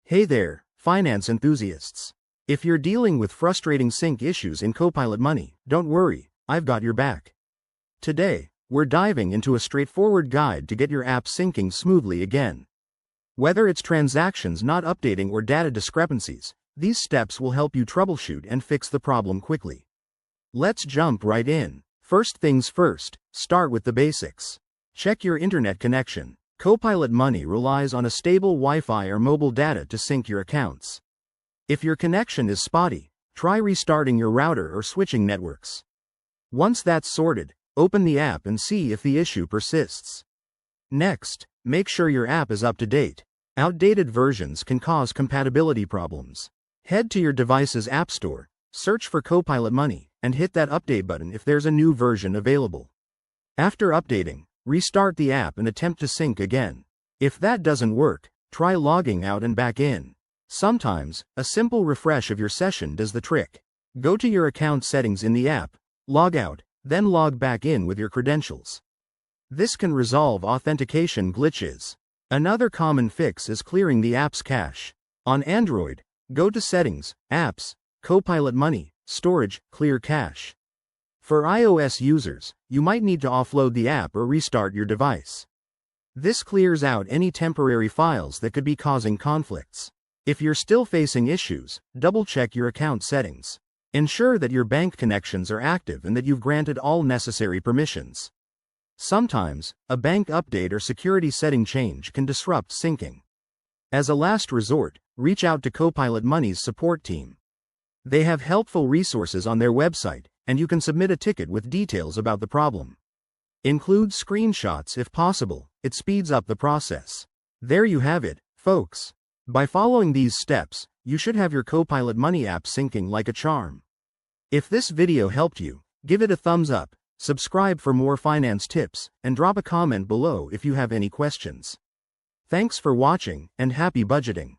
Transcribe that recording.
Hey there, finance enthusiasts. If you're dealing with frustrating sync issues in Copilot Money, don't worry, I've got your back. Today, we're diving into a straightforward guide to get your app syncing smoothly again. Whether it's transactions not updating or data discrepancies, these steps will help you troubleshoot and fix the problem quickly. Let's jump right in. First things first, start with the basics. Check your internet connection. Copilot Money relies on a stable Wi-Fi or mobile data to sync your accounts. If your connection is spotty, try restarting your router or switching networks. Once that's sorted, open the app and see if the issue persists. Next, make sure your app is up to date. Outdated versions can cause compatibility problems. Head to your device's App Store, search for Copilot Money, and hit that update button if there's a new version available. After updating, restart the app and attempt to sync again. If that doesn't work, try logging out and back in. Sometimes, a simple refresh of your session does the trick. Go to your account settings in the app, log out, then log back in with your credentials. This can resolve authentication glitches. Another common fix is clearing the app's cache. On Android, go to Settings, Apps, Copilot Money, Storage, Clear Cache. For iOS users, you might need to offload the app or restart your device. This clears out any temporary files that could be causing conflicts. If you're still facing issues, double-check your account settings. Ensure that your bank connections are active and that you've granted all necessary permissions. Sometimes, a bank update or security setting change can disrupt syncing. As a last resort, reach out to Copilot Money's support team. They have helpful resources on their website, and you can submit a ticket with details about the problem. Include screenshots if possible, it speeds up the process. There you have it, folks. By following these steps, you should have your Copilot Money app syncing like a charm. If this video helped you, give it a thumbs up, subscribe for more finance tips, and drop a comment below if you have any questions. Thanks for watching, and happy budgeting.